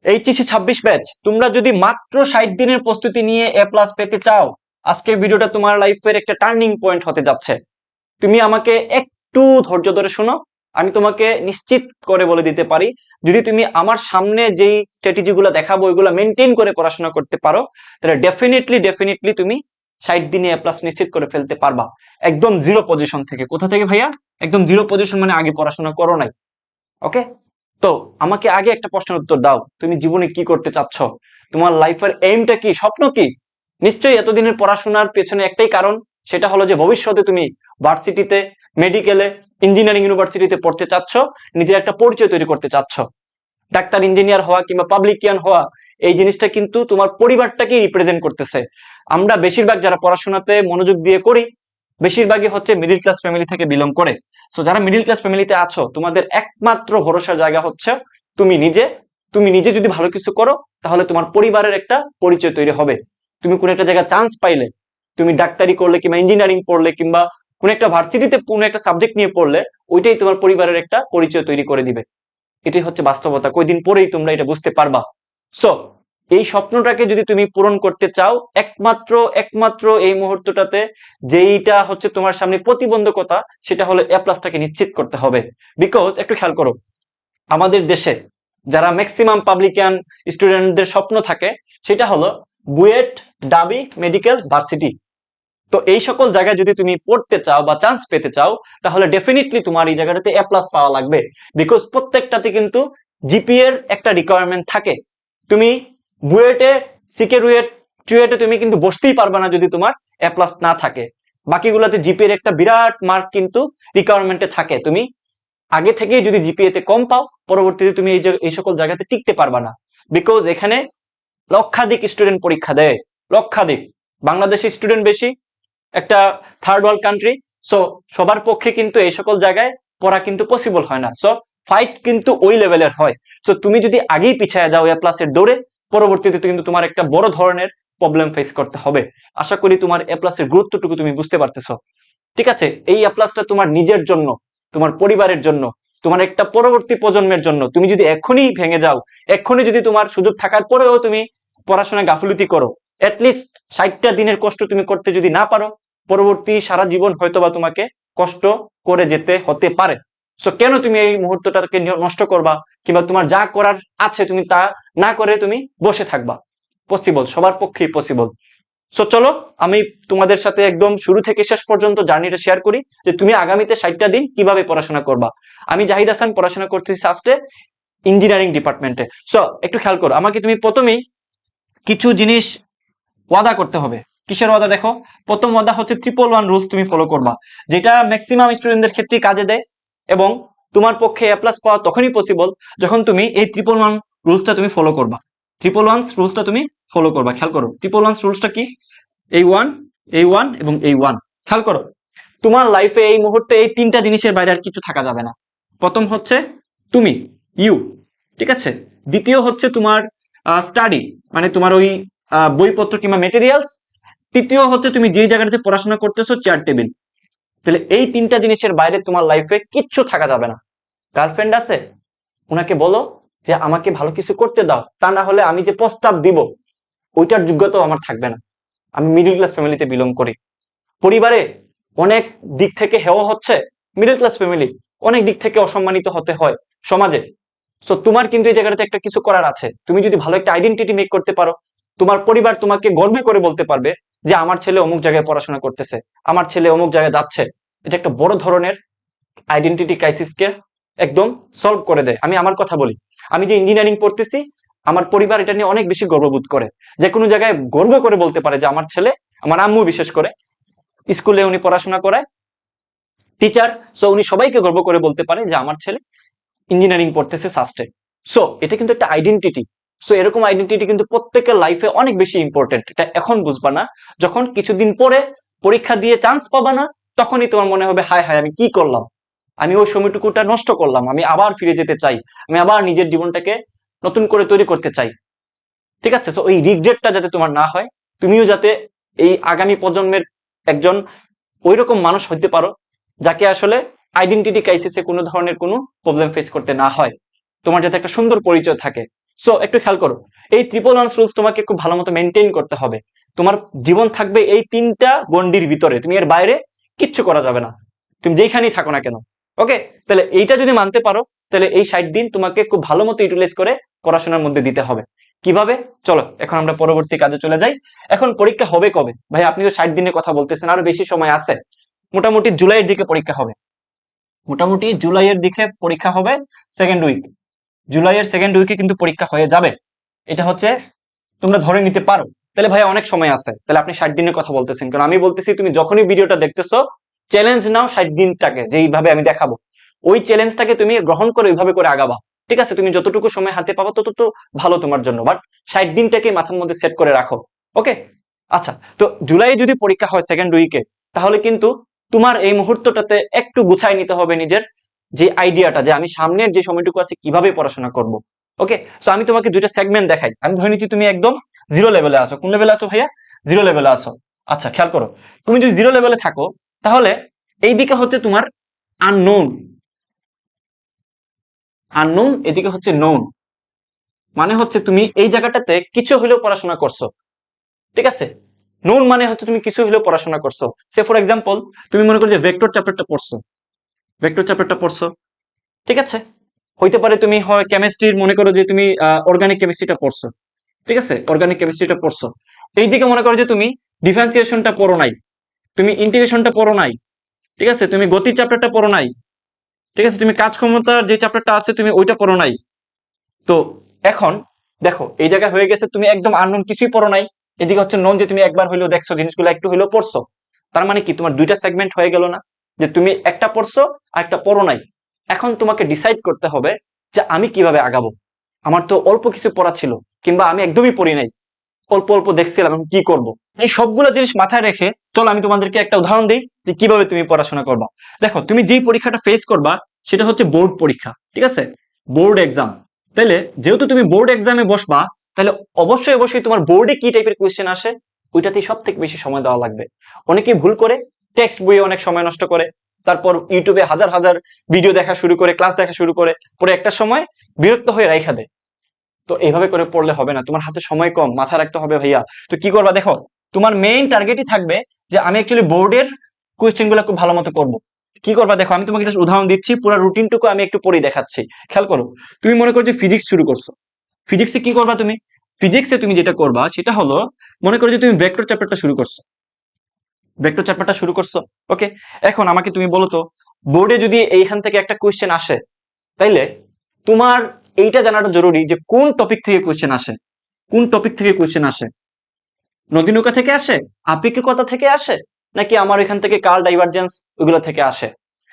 HSC 26 batch, তোমরা যদি মাত্র 60 দিনের প্রস্তুতি নিয়ে এ প্লাস পেতে চাও, আজকের ভিডিওটা তোমার লাইফের একটা টার্নিং পয়েন্ট হতে যাচ্ছে। তুমি আমাকে একটু ধৈর্য ধরে শোনো। আমি তোমাকে নিশ্চিত করে বলে দিতে পারি, যদি তুমি আমার সামনে যেই স্ট্র্যাটেজিগুলো দেখাবো ওইগুলো মেনটেন করে পড়াশোনা করতে পারো, তাহলে ডেফিনেটলি তুমি 60 দিনে এ প্লাস নিশ্চিত করে ফেলতে পারবা। একদম জিরো পজিশন থেকে। কোথা থেকে ভাইয়া? একদম জিরো পজিশন মানে আগে পড়াশোনা করো নাই। ওকে, তো আমাকে আগে একটা প্রশ্নের উত্তর দাও, তুমি জীবনে কি করতে চাচ্ছ? তোমার লাইফের এইমটা কি, স্বপ্ন কি? নিশ্চয়ই এতদিনের পড়াশোনার পেছনে একটাই কারণ, সেটা হলো যে ভবিষ্যতে তুমি ভার্সিটিতে, মেডিকেলে, ইঞ্জিনিয়ারিং ইউনিভার্সিটিতে পড়তে চাচ্ছ, নিজের একটা পরিচয় তৈরি করতে চাচ্ছ। ডাক্তার, ইঞ্জিনিয়ার হওয়া কিংবা পাবলিকিয়ান হওয়া, এই জিনিসটা কিন্তু তোমার পরিবারটাকে রিপ্রেজেন্ট করতেছে। আমরা বেশিরভাগ যারা পড়াশোনাতে মনোযোগ দিয়ে করি, বেশিরভাগই হচ্ছে মিডিল ক্লাস ফ্যামিলি থেকে বিলং করে। সো যারা মিডিল ক্লাস ফ্যামিলিতে আছো, তোমাদের একমাত্র ভরসার জায়গা হচ্ছে তুমি নিজে। তুমি নিজে যদি ভালো কিছু করো, তাহলে তোমার পরিবারের একটা পরিচয় তৈরি হবে। তুমি কোন একটা জায়গায় চান্স পাইলে, তুমি ডাক্তারি করলে কিংবা ইঞ্জিনিয়ারিং পড়লে কিংবা কোন একটা ভার্সিটিতে কোন একটা সাবজেক্ট নিয়ে পড়লে, ওইটাই তোমার পরিবারের একটা পরিচয় তৈরি করে দিবে। এটাই হচ্ছে বাস্তবতা। কয়দিন পরেই তোমরা এটা বুঝতে পারবা। সো এই স্বপ্নটাকে যদি তুমি পূরণ করতে চাও, একমাত্র একমাত্র এই মুহূর্তটাতে যেইটা হচ্ছে তোমার সামনে প্রতিবন্ধকতা, সেটা হলো এ প্লাসটাকে নিশ্চিত করতে হবে। বিকজ একটু খেয়াল করো, আমাদের দেশে যারা ম্যাক্সিমাম পাবলিকান স্টুডেন্টদের স্বপ্ন থাকে, সেটা হলো বুয়েট, ডাবি, মেডিকেল, ভার্সিটি। তো এই সকল জায়গায় যদি তুমি পড়তে চাও বা চান্স পেতে চাও, তাহলে ডেফিনেটলি তোমার এই জায়গাটাতে এ প্লাস পাওয়া লাগবে। বিকজ প্রত্যেকটাতে কিন্তু জিপিএ এর একটা রিকোয়ারমেন্ট থাকে। তুমি বুয়েটে, সিকে রুয়েট, চুয়েটে তুমি কিন্তু বসতেই পারবে না যদি তোমার এ প্লাস না থাকে। বাকিগুলোতে জিপিএ এর একটা বিরাট মার্ক কিন্তু রিকোয়ারমেন্টে থাকে। তুমি আগে থেকেই যদি জিপিএ তে কম পাও, পরবর্তীতে তুমি এই সকল জায়গাতে টিকতে পারবা না। বিকজ এখানে লক্ষাধিক স্টুডেন্ট পরীক্ষা দেয়, লক্ষাধিক। বাংলাদেশের স্টুডেন্ট বেশি, একটা থার্ড ওয়ার্ল্ড কান্ট্রি। সো সবার পক্ষে কিন্তু এই সকল জায়গায় পড়া কিন্তু পসিবল হয় না। সো ফাইট কিন্তু ওই লেভেলের হয়। সো তুমি যদি আগেই পিছায় যাও এ প্লাসের দৌড়ে, পরবর্তীতে কিন্তু তোমার একটা বড় ধরনের প্রবলেম ফেস করতে হবে। আশা করি তোমার এ প্লাসের গুরুত্বটুকু তুমি বুঝতে পারতেছো। ঠিক আছে, এই এ প্লাসটা তোমার নিজের জন্য, তোমার পরিবারের জন্য, তোমার একটা পরবর্তী প্রজন্মের জন্য। তুমি যদি এখনই ভেঙে যাও, এখনই যদি তোমার সুযোগ থাকার পরেও তুমি পড়াশোনায় গাফিলতি করো, অ্যাটলিস্ট 60টা দিনের কষ্ট তুমি করতে যদি না পারো, পরবর্তী সারা জীবন হয়তোবা তোমাকে কষ্ট করে যেতে হতে পারে। সো কেন তুমি এই মুহূর্তটাকে নষ্ট করবা, কিংবা তোমার যা করার আছে তুমি তা না করে তুমি বসে থাকবা? পসিবল, সবার পক্ষেই পসিবল। সো চলো, আমি তোমাদের সাথে একদম শুরু থেকে শেষ পর্যন্ত জার্নিটা শেয়ার করি, যে তুমি আগামীতে 60টা দিন কিভাবে পড়াশোনা করবা। আমি জাহিদ হাসান, পড়াশোনা করতেছি সাস্টে, ইঞ্জিনিয়ারিং ডিপার্টমেন্টে। সো একটু খেয়াল করো, আমাকে তুমি প্রথমেই কিছু জিনিস ওয়াদা করতে হবে। কিসের ওয়াদা? দেখো, প্রথম ওয়াদা হচ্ছে 111 রুলস তুমি ফলো করবা, যেটা ম্যাক্সিমাম স্টুডেন্টদের ক্ষেত্রে কাজে দেয়। এবং তোমার পক্ষে এ প্লাস পাওয়া তখনই পসিবল যখন তুমি এই 111 রুলসটা তুমি ফলো করবা। 111 রুলসটা তুমি ফলো করবা। খেয়াল করো 111 রুলসটা কি। এই ওয়ান, এই ওয়ান এবং এই ওয়ান। খেয়াল করো, তোমার লাইফে এই মুহূর্তে এই তিনটা জিনিসের বাইরে আর কিছু থাকা যাবে না। প্রথম হচ্ছে তুমি, ইউ, ঠিক আছে। দ্বিতীয় হচ্ছে তোমার স্টাডি, মানে তোমার ওই বইপত্র কিংবা মেটেরিয়ালস। তৃতীয় হচ্ছে তুমি যেই জায়গাটাতে পড়াশোনা করতেছো, চেয়ার টেবিল। তাহলে এই তিনটা জিনিসের বাইরে তোমার লাইফে কিচ্ছু থাকা যাবে না। গার্লফ্রেন্ড আছে, ওনাকে বলো যে আমাকে ভালো কিছু করতে দাও, তা না হলে আমি যে প্রস্তাব দিব ওইটার যোগ্যতাও আমার থাকবে না। আমি মিডল ক্লাস ফ্যামিলিতে বিলং করি। পরিবারে অনেক দিক থেকে হেওয়া হচ্ছে, মিডল ক্লাস ফ্যামিলি, অনেক দিক থেকে অসম্মানিত হতে হয় সমাজে। সো তোমার কিন্তু এই জায়গাটাতে একটা কিছু করার আছে। তুমি যদি ভালো একটা আইডেন্টিটি মেক করতে পারো, তোমার পরিবার তোমাকে গর্বে করে বলতে পারবে যে আমার ছেলে অমুক জায়গায় পড়াশোনা করতেছে, আমার ছেলে অমুক জায়গায় যাচ্ছে। এটা একটা বড় ধরনের আইডেন্টিটি ক্রাইসিসকে একদম সলভ করে দেয়। আমি আমার কথা বলি, আমি যে ইঞ্জিনিয়ারিং পড়তেছি, আমার পরিবার এটা নিয়ে অনেক বেশি গর্ববোধ করে। যে কোনো জায়গায় গর্ব করে বলতে পারে যে আমার ছেলে, আমার আম্মু বিশেষ করে, স্কুলে উনি পড়াশোনা করায়, টিচার। সো উনি সবাইকে গর্ব করে বলতে পারে যে আমার ছেলে ইঞ্জিনিয়ারিং পড়তেছে সাস্টে। সো এটা কিন্তু একটা আইডেন্টিটি। সো এরকম আইডেন্টিটি কিন্তু প্রত্যেকের লাইফে অনেক বেশি ইম্পর্টেন্ট। এটা এখন বুঝবা না, যখন কিছুদিন পরে পরীক্ষা দিয়ে চান্স পাবা না, তখনই তোমার মনে হবে হায় হায় আমি কি করলাম, আমি ওই সময়টুকুটা নষ্ট করলাম, আমি আবার ফিরে যেতে চাই, আমি আবার নিজের জীবনটাকে নতুন করে তৈরি করতে চাই। ঠিক আছে, তো ওই রিগ্রেটটা যাতে তোমার না হয়, তুমিও যাতে এই আগামী প্রজন্মের একজন ওইরকম মানুষ হইতে পারো, যাকে আসলে আইডেন্টিটি ক্রাইসিসে কোনো ধরনের কোনো প্রবলেম ফেস করতে না হয়, তোমার যাতে একটা সুন্দর পরিচয় থাকে, সো একটু খেয়াল করো, এই ট্রিপল ওয়ান্স রুলস তোমাকে খুব ভালো মতো মেনটেন করতে হবে। তোমার জীবন থাকবে এই 3টা গন্ডির ভিতরে, তুমি এর বাইরে কিচ্ছু করা যাবে না, তুমি যেখানেই থাকো না কেন। ওকে, তাহলে এইটা যদি মানতে পারো, তাহলে এই 60 দিন তোমাকে খুব ভালো মতো ইউটিলাইজ করে পড়াশোনার মধ্যে দিতে হবে। কিভাবে? চলো এখন আমরা পরবর্তী কাজে চলে যাই। এখন পরীক্ষা হবে কবে ভাই? আপনি তো 60 দিনের কথা বলতেছেন, আরো বেশি সময় আছে। মোটামুটি জুলাইয়ের দিকে পরীক্ষা হবে, মোটামুটি জুলাইয়ের দিকে পরীক্ষা হবে, সেকেন্ড উইক, জুলাইয়ের সেকেন্ড উইকে কিন্তু পরীক্ষা হয়ে যাবে। এটা হচ্ছে তোমরা ধরে নিতে পারো। তাহলে ভাই অনেক সময় আছে, তাহলে আপনি 60 দিনের কথা বলতেছেন, কারণ আমি বলতেছি তুমি যখনই ভিডিওটা দেখতেছো চ্যালেঞ্জ নাও 60 দিনটাকে, যেইভাবে আমি দেখাবো ওই চ্যালেঞ্জটাকে তুমি গ্রহণ করে ওইভাবে করে আগাবা। ঠিক আছে, তুমি যতটুকু সময় হাতে পাবো তত তো ভালো তোমার জন্য, বাট 60 দিনটাকে মাথার মধ্যে সেট করে রাখো। ওকে, আচ্ছা, তো জুলাই যদি পরীক্ষা হয় সেকেন্ড উইকে, তাহলে কিন্তু তোমার এই মুহূর্তটাতে একটু গুছাই নিতে হবে নিজের যে আইডিয়াটা, যে আমি সামনের যে সময়টুকু আছে কিভাবে পড়াশোনা করব। ওকে, সো আমি তোমাকে দুইটা সেগমেন্ট দেখাই। আমি ধরে নিচ্ছি তুমি একদম জিরো লেভেলে আসো। কোন লেভেলে আসো ভাইয়া? জিরো লেভেলে আসো। আচ্ছা, খেয়াল করো, তুমি যদি জিরো লেভেলে থাকো, তাহলে এই দিকে হচ্ছে তোমার আননোন, আননোন, এদিকে হচ্ছে নোন। মানে হচ্ছে তুমি এই জায়গাটাতে কিছু হলেও পড়াশোনা করছো। ঠিক আছে, নোন মানে হচ্ছে তুমি কিছু হলেও পড়াশোনা করছো। সে ফর এক্সাম্পল, তুমি মনে করো যে ভেক্টর চ্যাপ্টারটা পড়ছো, ভেক্টর চ্যাপ্টারটা পড়ছো, ঠিক আছে। হইতে পারে তুমি হয় কেমিস্ট্রির, মনে করো যে তুমি অর্গানিক কেমিস্ট্রিটা পড়ছো, ঠিক আছে, অর্গানিক কেমিস্ট্রিটা পড়ছো। এইদিকে মনে করো যে তুমি ডিফারেন্সিয়েশনটা পড়ো নাই, তুমি ইন্টিগ্রেশনটা পড়ো নাই, ঠিক আছে, তুমি গতির চ্যাপ্টারটা পড়ো নাই, ঠিক আছে, তুমি কাজ ক্ষমতার যে চ্যাপ্টারটা আছে তুমি ওইটা পড়ো নাই। তো এখন দেখো এই জায়গায় হয়ে গেছে তুমি একদম আননোন, কিছুই পড়ো নাই। এদিকে হচ্ছে নোন, যে তুমি একবার হইলেও দেখছো জিনিসগুলো, একটু হইলেও পড়ছো। তার মানে কি তোমার দুইটা সেগমেন্ট হয়ে গেল না, যে তুমি একটা পড়ছো আর একটা পড়ো নাই। এখন তোমাকে ডিসাইড করতে হবে যে আমি কিভাবে আগাবো। আমার তো অল্প কিছু পড়া ছিল, কিংবা আমি একদমই পড়ি নাই, অল্প অল্প দেখছিলাম, আমি কি করব। এই সবগুলো জিনিস মাথায় রেখে চলো আমি তোমাদেরকে একটা উদাহরণ দিই যে কিভাবে তুমি পড়াশোনা করবা। দেখো, তুমি যেই পরীক্ষাটা ফেস করবা সেটা হচ্ছে বোর্ড পরীক্ষা, ঠিক আছে, বোর্ড এক্সাম। তাহলে যেহেতু তুমি বোর্ড এক্সামে বসবা, তাহলে অবশ্যই অবশ্যই তোমার বোর্ডে কি টাইপের কোয়েশ্চেন আসে ওইটাতেই সব থেকে বেশি সময় দেওয়া লাগবে। অনেকেই ভুল করে টেক্সট বইয়ে অনেক সময় নষ্ট করে, তারপর ইউটিউবে হাজার হাজার ভিডিও দেখা শুরু করে, ক্লাস দেখা শুরু করে, পরে একটা সময় বিরক্ত হয়ে রাইখা দেয়। তো এইভাবে করে পড়লে হবে না, তোমার হাতে সময় কম, মাথা রাখতে হবে ভাইয়া। তো কি করবা দেখো, তোমার মেইন টার্গেটই থাকবে যে আমি অ্যাকচুয়ালি বোর্ডের কোয়েশ্চেন গুলো খুব ভালো মতো করবো। কি করবা দেখো, আমি তোমাকে একটা উদাহরণ দিচ্ছি, পুরো রুটিনটুকু আমি একটু পড়ে দেখাচ্ছি, খেয়াল করো। তুমি মনে করো যে ফিজিক্স শুরু করছো, ফিজিক্সে কি করবা তুমি? ফিজিক্সে তুমি যেটা করবা সেটা হলো, মনে করো যে তুমি ভেক্টর চ্যাপ্টারটা শুরু করছো, ভেক্টর চ্যাপ্টারটা শুরু করছো। ওকে, এখন আমাকে তুমি বলো তো, বোর্ডে যদি এইখান থেকে একটা কোয়েশ্চেন আসে, তাইলে তোমার এইটা জানাটা জরুরি যে কোন টপিক থেকে কোয়েশ্চেন আসে, কোন টপিক থেকে কোয়েশ্চেন আসে। নদী নৌকা থেকে আসে, আপেক্ষিকতা থেকে আসে, নাকি আমার এখান থেকে কার্ল ডাইভারজেন্স ওইগুলো থেকে আসে।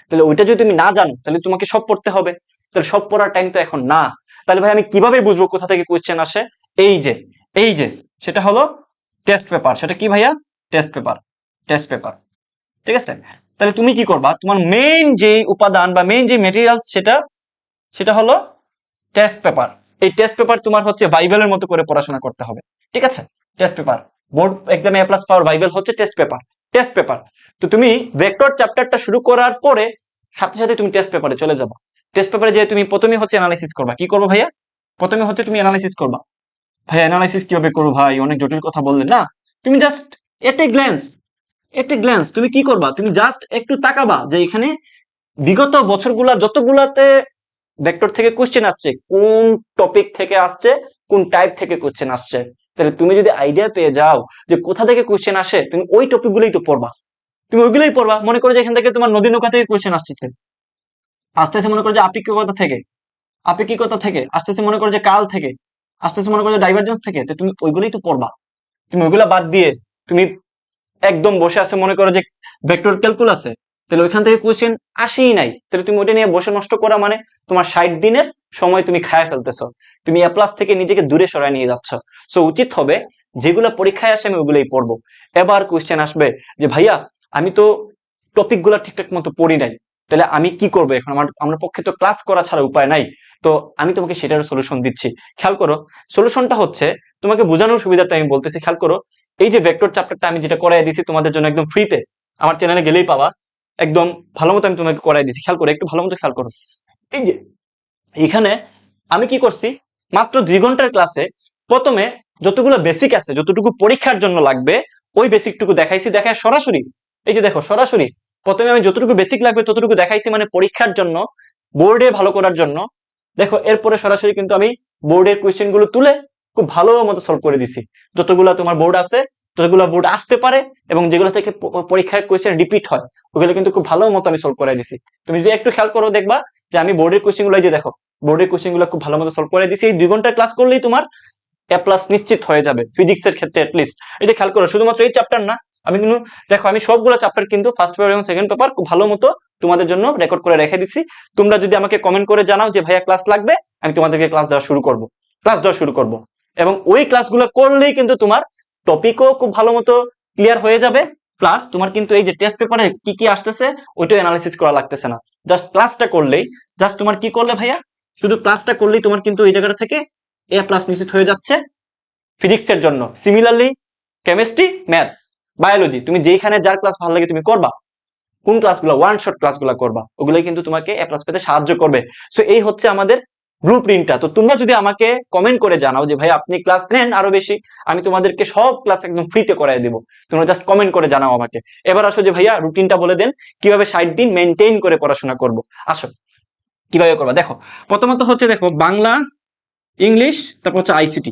তাহলে ওইটা যদি তুমি না জানো, তাহলে তোমাকে সব পড়তে হবে। তাহলে সব পড়ার টাইম তো এখন না। তাহলে ভাই আমি কিভাবে বুঝবো কোথা থেকে কোয়েশ্চেন আসে? এই যে, এই যে, সেটা হলো টেস্ট পেপার। সেটা কি ভাইয়া? টেস্ট পেপার, টেস্ট পেপার, ঠিক আছে। তাহলে তুমি কি করবা, তোমার মেইন যে উপাদান বা মেইন যে মেটেরিয়ালস, সেটা সেটা হলো টেস্ট পেপার। এই টেস্ট পেপার তোমার হচ্ছে বাইবেলের মতো করে পড়াশোনা করতে হবে, ঠিক আছে। টেস্ট পেপার, বোর্ড এক্সামে এ প্লাস পাওয়ার বাইবেল হচ্ছে টেস্ট পেপার, টেস্ট পেপার। তো তুমি ভেক্টর চ্যাপ্টারটা শুরু করার পরে সাথে সাথে তুমি টেস্ট পেপারে চলে যাবা। টেস্ট পেপারে যে তুমি প্রথমে হচ্ছে অ্যানালাইসিস করবা। কি করবো ভাইয়া? প্রথমে হচ্ছে তুমি অ্যানালাইসিস করবা। ভাই অ্যানালাইসিস কিভাবে করবো ভাই? অনেক জটিল কথা বললেন না। তুমি just at a glance, at a glance তুমি কি করবা, তুমি জাস্ট একটু তাকাবা যে এখানে বিগত বছরগুলা যতগুলাতে ভেক্টর থেকে কোশ্চেন আসছে, কোন টপিক থেকে আসছে, কোন টাইপ থেকে কোশ্চেন আসছে। তাহলে তুমি যদি আইডিয়া পেয়ে যাও যে কোথা থেকে কোশ্চেন আসে, তুমি ওই টপিক গুলোই তো পড়বা, তুমি ওইগুলোই পড়বা। মনে করো যে এখান থেকে তোমার নদী নৌকা থেকে কোশ্চেন আসতেছে, আসতেছে মনে করো যে আপেক্ষিকতা থেকে, আপেক্ষিকতা থেকে আসতেছে মনে করো যে কাল থেকে, আসতেছে মনে করো যে ডাইভারজেন্স থেকে, তো তুমি ওইগুলোই তো পড়বা। তুমি ওইগুলা বাদ দিয়ে তুমি একদম বসে আছে মনে করো যে ভেক্টর ক্যালকুলাসে, তাহলে ওইখান থেকে কোশ্চেন আসেই নাই, তাহলে তুমি ওইটা নিয়ে বসে নষ্ট করা মানে তোমার 60 দিনের সময় তুমি খায়া ফেলতেছো, তুমি এ প্লাস থেকে নিজেকে দূরে সরায় নিয়ে যাচ্ছ। সো উচিত হবে যেগুলো পরীক্ষায় আসে আমি ওগুলোই পড়বো। এবার কোশ্চেন আসবে যে ভাইয়া আমি তো টপিক গুলা ঠিকঠাক মতো পড়ি নাই, তাহলে আমি কি করবো এখন? আমার পক্ষে তো ক্লাস করা ছাড়া উপায় নাই। তো আমি তোমাকে সেটার সলিউশন দিচ্ছি, খেয়াল করো। সলিউশনটা হচ্ছে, তোমাকে বোঝানোর সুবিধাটা আমি বলতেছি, খেয়াল করো। এই যে ভেক্টর চ্যাপ্টারটা আমি যেটা করাই দিছি তোমাদের জন্য একদম ফ্রিতে, আমার চ্যানেলে গেলেই পাবা, একদম ভালো মতো আমি তোমাকে করাই দিছি। খেয়াল করো, একটু ভালো মতো খেয়াল করো। এই যে এখানে আমি কি করছি, মাত্র 2 ঘন্টার ক্লাসে প্রথমে যতগুলো বেসিক আছে, যতটুকু পরীক্ষার জন্য লাগবে ওই বেসিকটুকু দেখাইছি। দেখায় সরাসরি এই যে দেখো, সরাসরি প্রথমে আমি যতটুকু বেসিক লাগবে ততটুকু দেখাইছি, মানে পরীক্ষার জন্য, বোর্ডে ভালো করার জন্য। দেখো এরপরে সরাসরি কিন্তু আমি বোর্ডের কোয়েশ্চেন গুলো তুলে খুব ভালো মতো সলভ করে দিছি। যতগুলো তোমার বোর্ড আছে, যতগুলো বোর্ড আসতে পারে এবং যেগুলো থেকে পরীক্ষায় কোয়েশ্চেন রিপিট হয়, ওগুলো কিন্তু খুব ভালো মতো আমি সলভ করে দিছি। তুমি যদি একটু খেয়াল করো দেখবা যে আমি বোর্ডের কোয়েশ্চেন গুলো, যে দেখো বোর্ডের কোয়েশ্চেন গুলো খুব ভালো মতো সলভ করে দিছি। এই 2 ঘন্টার ক্লাস করলেই তোমার এ প্লাস নিশ্চিত হয়ে যাবে ফিজিক্সের ক্ষেত্রে অ্যাটলিস্ট। এই যে খেয়াল করো, শুধুমাত্র এই চ্যাপ্টার না, আমি কিন্তু দেখো আমি সবগুলো চ্যাপ্টার কিন্তু ফার্স্ট পেপার এবং সেকেন্ড পেপার খুব ভালো মতো তোমাদের জন্য রেকর্ড করে রেখে দিচ্ছি। তোমরা যদি আমাকে কমেন্ট করে জানাও যে ভাইয়া ক্লাস লাগবে, আমি তোমাদেরকে ক্লাস দেওয়া শুরু করব। এবং ওই ক্লাসগুলো করলেই কিন্তু তোমার টপিকও খুব ভালো মতো ক্লিয়ার হয়ে যাবে, প্লাস তোমার কিন্তু এই যে টেস্ট পেপারে কি কি আসতেছে ওইটাও অ্যানালিসিস করা লাগতেছে না। জাস্ট ক্লাসটা করলেই, জাস্ট তোমার কি করলে ভাইয়া, শুধু ক্লাসটা করলেই তোমার কিন্তু এই জায়গাটা থেকে এ প্লাস নিশ্চিত হয়ে যাচ্ছে ফিজিক্সের জন্য। সিমিলারলি কেমিস্ট্রি, ম্যাথ, বায়োলজি, তুমি যেখানে যার ক্লাস ভালো লাগে তুমি করবা, কোন ক্লাসগুলো, ওয়ান শট ক্লাসগুলো করবা, ওগুলোই কিন্তু তোমাকে এ প্লাস পেতে সাহায্য করবে। সো এই হচ্ছে আমাদের ব্লু প্রিন্টটা। তো তোমরা যদি আমাকে কমেন্ট করে জানাও যে ভাই আপনি ক্লাস নেন আরো বেশি, আমি তোমাদেরকে সব ক্লাস একদম ফ্রিতে করাই দিব। তোমরা জাস্ট কমেন্ট করে জানাও আমাকে। এবার আসো যে ভাইয়া রুটিনটা বলে দেন, কিভাবে 60 দিন মেনটেইন করে পড়াশোনা করব। আসো কিভাবে করবা, দেখো প্রথমত হচ্ছে দেখো বাংলা, ইংলিশ, তারপর হচ্ছে আইসিটি।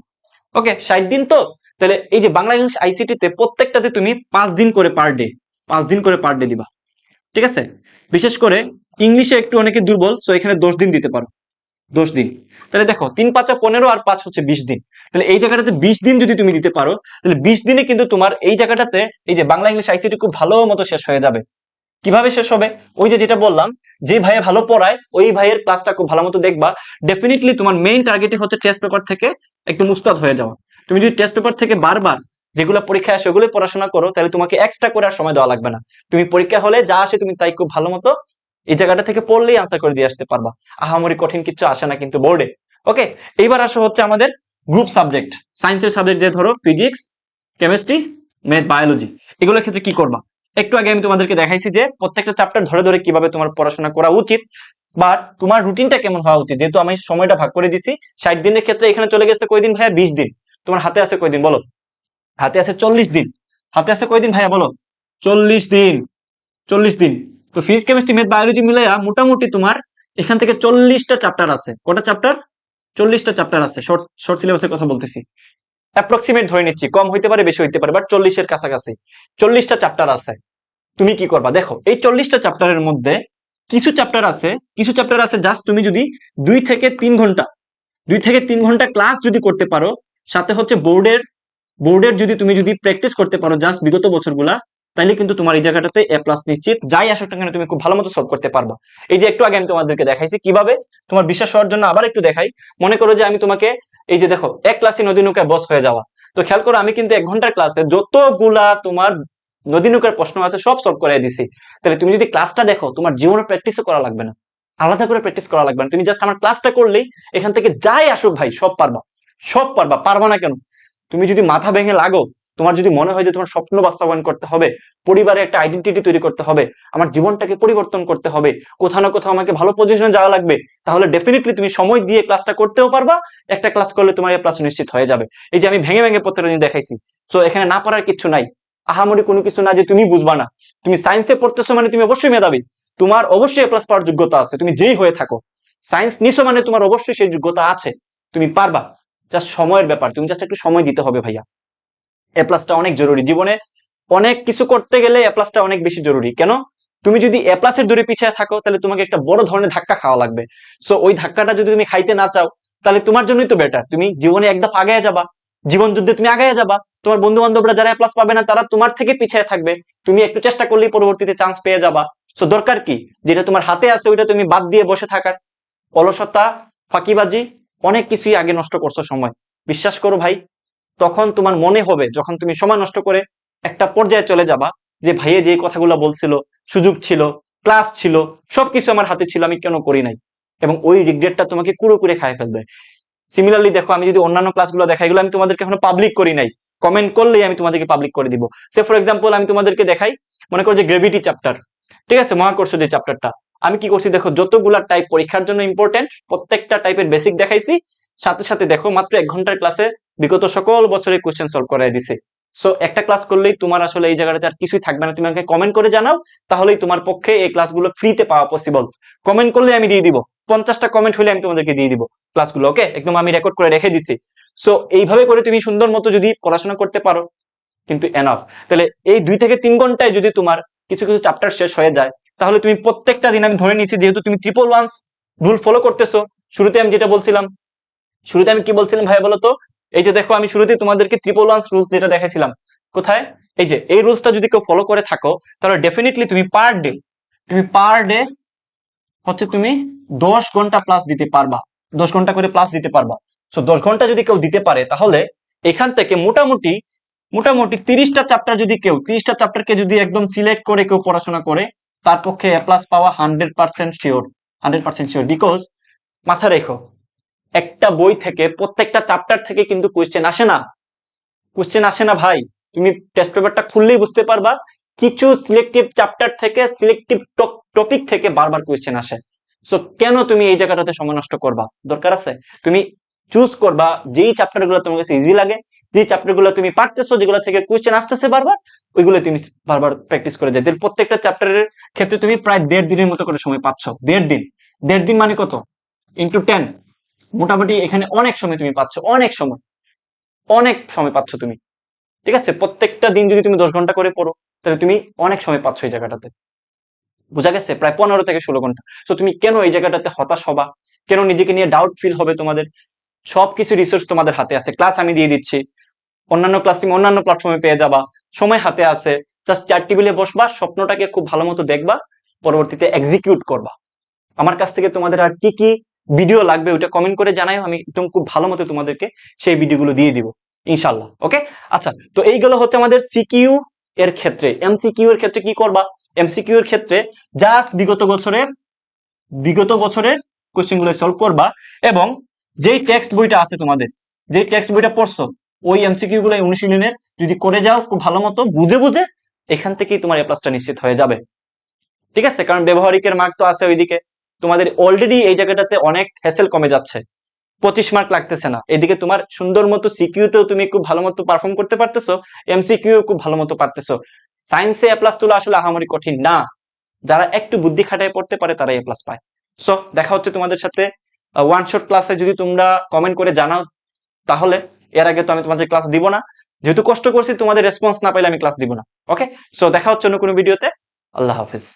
ওকে, 60 দিন তো, তাহলে এই যে বাংলা, ইংলিশ, আইসিটিতে প্রত্যেকটাতে তুমি 5 দিন করে পার ডে, 5 দিন করে পার ডে দিবা। ঠিক আছে, বিশেষ করে ইংলিশে একটু অনেকে দুর্বল, সো এখানে 10 দিন দিতে পারো, 10 দিন। তাহলে দেখো 3 5 15 আর 5 হচ্ছে 20 দিন। তাহলে এই জায়গাটাতে 20 দিন যদি তুমি দিতে পারো, তাহলে 20 দিনে কিন্তু তোমার এই জায়গাটাতে এই যে বাংলা, ইংলিশ, আইসিটি খুব ভালো মতো শেষ হয়ে যাবে। কিভাবে শেষ হবে, ওই যে যেটা বললাম, যে ভাইয়া ভালো পড়ায় ওই ভাইয়ের ক্লাসটা খুব ভালো মতো দেখবা। ডেফিনেটলি তোমার মেইন টার্গেটই হচ্ছে টেস্ট পেপার থেকে একদম উস্তাদ হয়ে যাওয়া। তুমি যদি টেস্ট পেপার থেকে বারবার যেগুলো পরীক্ষায় আসে ওগুলো পড়াশোনা করো, তাহলে তোমাকে এক্সট্রা করে আর সময় দেওয়া লাগবে না। তুমি পরীক্ষা হলে যা আসে তুমি তাই খুব ভালো মতো এই জায়গাটা থেকে পড়লেই আনসার করে দিয়ে আসতে পারবা। আহামরি কঠিন কিছু আসে না কিন্তু বোর্ডে। ওকে, এইবার আসো হচ্ছে আমাদের গ্রুপ সাবজেক্ট, সায়েন্সের সাবজেক্ট, যে ধরো ফিজিক্স, কেমিস্ট্রি, ম্যাথ, বায়োলজি, এগুলোর ক্ষেত্রে কি করবা। একটু আগে আমি তোমাদেরকে দেখাইছি যে প্রত্যেকটা চ্যাপ্টার ধরে ধরে কিভাবে তোমার পড়াশোনা করা উচিত, বাট তোমার রুটিনটা কেমন হওয়া উচিত। যেহেতু আমি সময়টা ভাগ করে দিছি 60 দিনের ক্ষেত্রে, এখানে চলে গেছে কয়দিন ভাইয়া, 20 দিন। তোমার হাতে আছে কয়দিন বলো, হাতে আছে 40 দিন। হাতে আছে কয়দিন ভাইয়া বলো, 40 দিন। 40 দিন। তো ফিজিক্স, কেমিস্ট্রি, ম্যাথ, বায়োলজি মিলাইয়া মোটামুটি তোমার এখান থেকে 40টা চ্যাপ্টার আছে। কটা চ্যাপ্টার, 40টা চ্যাপ্টার আছে। শর্ট শর্ট সিলেবাসের কথা বলতেছি, অ্যাপ্রক্সিমেট ধরে নিচ্ছি, কম হইতে পারে বেশি হইতে পারে, বাট 40-এর কাছাকাছি 40টা চ্যাপ্টার আছে। তুমি কি করবা, দেখো এই 40টা চ্যাপ্টারের মধ্যে কিছু চ্যাপ্টার আছে জাস্ট তুমি যদি 2 থেকে 3 ঘন্টা 2 থেকে 3 ঘন্টা ক্লাস যদি করতে পারো, সাথে হচ্ছে বোর্ডের যদি তুমি যদি প্র্যাকটিস করতে পারো জাস্ট বিগত বছরগুলা, তাইলে কিন্তু তোমার এই জায়গাটাতে এ প্লাস নিশ্চিত। যাই আসুক না কেন তুমি খুব ভালো মতো সলভ করতে পারবা। এই যে একটু আগে আমি তোমাদেরকে দেখাইছি কিভাবে, তোমার বিশ্বাস হওয়ার জন্য আবার একটু দেখাই। মনে করো যে আমি তোমাকে এই যে দেখো এক ক্লাসে নদী নৌকায় বস হয়ে যাওয়া, তো খেয়াল করো আমি কিন্তু 1 ঘন্টার ক্লাসে যতগুলা তোমার নদী নৌকার প্রশ্ন আছে সব সলভ করে দিছি। তাহলে তুমি যদি ক্লাসটা দেখো, তোমার জীবনে প্র্যাকটিসও করা লাগবে না, আলাদা করে প্র্যাকটিস করা লাগবে না। তুমি জাস্ট আমার ক্লাসটা করলেই এখান থেকে যাই আসুক ভাই সব পারবা, সব পারবা। পারবা না কেন, তুমি যদি মাথা ভেঙে লাগো, তোমার যদি মনে হয় যে তোমার স্বপ্ন বাস্তবায়ন করতে হবে, পরিবারে একটা আইডেন্টিটি তৈরি করতে হবে, আমার জীবনটাকে পরিবর্তন করতে হবে, কোথাও না কোথাও আমাকে ভালো পজিশনে যাওয়া লাগবে, তাহলে ডেফিনেটলি তুমি সময় দিয়ে ক্লাসটা করতেও পারবা। একটা ক্লাস করলে তোমার এই ক্লাস নিশ্চিত হয়ে যাবে। এই যে আমি ভেঙে ভেঙে প্রত্যেকটা জিনিস দেখাইছি, তো এখানে না পারার কিছু নাই, আহামরি কোনো কিছু না যে তুমি বুঝবা না। তুমি সায়েন্সে পড়তেছো মানে তুমি অবশ্যই মেধাবী, তোমার অবশ্যই এ প্লাস পাওয়ার যোগ্যতা আছে, তুমি যেই হয়ে থাকো। সায়েন্স নিছো মানে তোমার অবশ্যই সেই যোগ্যতা আছে, তুমি পারবা। জাস্ট সময়ের ব্যাপার, তুমি জাস্ট একটু সময় দিতে হবে ভাইয়া। এ প্লাসটা অনেক জরুরি জীবনে, অনেক কিছু করতে গেলে এ প্লাসটা অনেক বেশি জরুরি। কেন, তুমি যদি এ প্লাসের দূরে পিছিয়ে থাকো তাহলে তোমাকে একটা বড় ধরনের ধাক্কা খাওয়া লাগবে। সো ওই ধাক্কাটা যদি তুমি খাইতে না চাও, তাহলে তোমার জন্যই তো বেটার তুমি জীবনে এক ধাপ আগায় যাবা, জীবন যুদ্ধে তুমি আগায় যাবা। তোমার বন্ধু বান্ধবরা যারা এ প্লাস পাবে না তারা তোমার থেকে পিছিয়ে থাকবে, তুমি একটু চেষ্টা করলেই পরবর্তীতে চান্স পেয়ে যাবা। সো দরকার কি, যেটা তোমার হাতে আছে ওইটা তুমি বাদ দিয়ে বসে থাকার, অলসতা, ফাঁকিবাজি, অনেক কিছুই আগে নষ্ট করছো সময়। বিশ্বাস করো ভাই, তখন তোমার মনে হবে যখন তুমি সময় নষ্ট করে একটা পর্যায়ে চলে যাবা যে ভাইয়ে যে কথাগুলো বলছিল, সুযোগ ছিল, ক্লাস ছিল, সবকিছু আমার হাতে ছিল, আমি কেন করি নাই, এবং ওই রিগ্রেটটা তোমাকে কুড়ো করে খায় ফেলবে। সিমিলারলি দেখো আমি যদি অন্যান্য ক্লাসগুলো দেখাই, এগুলো আমি তোমাদেরকে এখনো পাবলিক করি নাই, কমেন্ট করলেই আমি তোমাদেরকে পাবলিক করে দিব। সে ফর এক্সাম্পল আমি তোমাদেরকে দেখাই, মনে করো যে গ্রেভিটি চ্যাপ্টার, ঠিক আছে, মহাকর্ষ যে চ্যাপ্টারটা, আমি কি করছি দেখো, যতগুলা টাইপ পরীক্ষার জন্য ইম্পর্টেন্ট প্রত্যেকটা টাইপের বেসিক দেখাইছি, সাথে সাথে দেখো মাত্র 1 ঘন্টার ক্লাসে বিগত সকল বছরের কোশ্চেন সলভ করাই দিছে। সো একটা ক্লাস করলেই তোমার আসলে এই জায়গাটাতে আর কিছুই থাকবে না। তুমি আমাকে কমেন্ট করে জানাও, তাহলেই তোমার পক্ষে এই ক্লাসগুলো ফ্রিতে পাওয়া পসিবল। কমেন্ট করলে আমি দিয়ে দিব, 50টা কমেন্ট হলে আমি তোমাদেরকে দিয়ে দিব ক্লাসগুলো। ওকে, একদম আমি রেকর্ড করে রেখে দিছি। সো এইভাবে করে তুমি সুন্দর মতো যদি পড়াশোনা করতে পারো কিন্তু এনাফ। তাহলে এই 2 থেকে 3 ঘন্টায় যদি তোমার কিছু কিছু চ্যাপ্টার শেষ হয়ে যায়, তাহলে তুমি প্রত্যেকটা দিন, আমি ধরে নিয়েছি যেহেতু তুমি 111 রুল ফলো করতেছো, শুরুতে আমি যেটা বলছিলাম, শুরুতে আমি কি বলছিলাম ভাই বলো তো? এই যে দেখো, আমি শুরুতে তোমাদেরকে 111 রুলস যেটা দেখাইছিলাম, কোথায়? এই যে এই রুলসটা যদি কেউ ফলো করে থাকো, তাহলে ডেফিনেটলি তুমি পার ডে হচ্ছে তুমি 10 ঘন্টা প্লাস দিতে পারবা, 10 ঘন্টা করে প্লাস দিতে পারবা। সো 10 ঘন্টা যদি কেউ দিতে পারে, তাহলে এখান থেকে মোটামুটি মোটামুটি 30টা চ্যাপ্টার যদি কেউ 30টা চ্যাপ্টারকে যদি একদম সিলেক্ট করে কেউ পড়াশোনা করে, তার পক্ষে এ প্লাস পাওয়া 100% শিওর, 100% শিওর। বিকজ মাথা রেখো, একটা বই থেকে প্রত্যেকটা চ্যাপ্টার থেকে কিন্তু কোশ্চেন আসে না ভাই। তুমি টেস্ট পেপারটা খুললেই বুঝতে পারবা, কিছু সিলেক্টিভ চ্যাপ্টার থেকে, সিলেক্টিভ টপিক থেকে বারবার কোশ্চেন আসে। সো কেন তুমি এই জায়গাটাতে সময় নষ্ট করবা? দরকার আছে তুমি চুজ করবা যেই চ্যাপ্টার গুলো তোমার কাছে ইজি লাগে, যে চ্যাপ্টার গুলো তুমি পারতেছো, যেগুলো থেকে কোশ্চেন আসতেছে বারবার, ওইগুলো তুমি বারবার প্র্যাকটিস করে যাই। প্রত্যেকটা চ্যাপ্টারের ক্ষেত্রে তুমি প্রায় 1.5 দিনের মতো করে সময় পাচ্ছ। 1.5 দিন মানে কত? ইন্টু 10, মোটামুটি এখানে অনেক সময় তুমি পাচ্ছ, অনেক সময় পাচ্ছ তুমি। ঠিক আছে, প্রত্যেকটা দিন যদি তুমি 10 ঘন্টা করে পড়ো, তাহলে তুমি অনেক সময় পাচ্ছ এই জায়গাটাতে। বোঝা গেছে? প্রায় 15 থেকে 16 ঘন্টা। তো তুমি কেন এই জায়গাটাতে হতাশ হবা? কেন নিজেকে নিয়ে ডাউট ফিল হবে তোমাদের? সবকিছু রিসোর্স তোমাদের হাতে আছে, ক্লাস আমি দিয়ে দিচ্ছি, অন্যান্য ক্লাস তুমি অন্যান্য প্ল্যাটফর্মে পেয়ে যাবা, সময় হাতে আছে। জাস্ট চার টেবিলে বসবা, স্বপ্নটাকে খুব ভালো মতো দেখবা, পরবর্তীতে এক্সিকিউট করবা। আমার কাছ থেকে তোমাদের আর কি কি ভিডিও লাগবে ওটা কমেন্ট করে জানাই, আমি একদম খুব ভালো মতো তোমাদেরকে সেই ভিডিওগুলো দিয়ে দিব ইনশাল্লাহ। ওকে, আচ্ছা, তো এইগুলো হচ্ছে আমাদের সিকিউ এর ক্ষেত্রে। এমসিকিউ এর ক্ষেত্রে কি করবা? এমসিকিউ এর ক্ষেত্রে জাস্ট বিগত বছরের কোশ্চেন গুলো সলভ করবা, এবং যেই টেক্সট বইটা আছে তোমাদের, যেই টেক্সট বইটা পড়ছো, ওই এমসিকিউ গুলো অনুশীলনের যদি করে যাও খুব ভালো মতো বুঝে বুঝে, এখান থেকেই তোমার এ প্লাসটা নিশ্চিত হয়ে যাবে। ঠিক আছে, কারণ ব্যবহারিকের মার্ক তো আছে ওইদিকে, তোমাদের অলরেডি এই জায়গাটাতে অনেক হ্যাসেল কমে যাচ্ছে, 25 মার্ক লাগতেছে না। এদিকে তোমার সুন্দর মতো সিকিউতেও তুমি খুব ভালো মতো পারফর্ম করতে পারতেছো, এমসিকিউ খুব ভালো মতো পারতেছো। সায়েন্সে এ প্লাস তোলা আসলে আহামরি কঠিন না, যারা একটু বুদ্ধি খাটায় পড়তে পারে তারা এ প্লাস পায়। সো দেখা হচ্ছে তোমাদের সাথে ওয়ান শট ক্লাসে। যদি তোমরা কমেন্ট করে জানাও তাহলে, এর আগে তো আমি তোমাদের ক্লাস দিব না, যেহেতু কষ্ট করছি, তোমাদের রেসপন্স না পাইলে আমি ক্লাস দিব না। ওকে, সো দেখা হচ্ছে অন্য কোনো ভিডিওতে। আল্লাহ হাফিজ।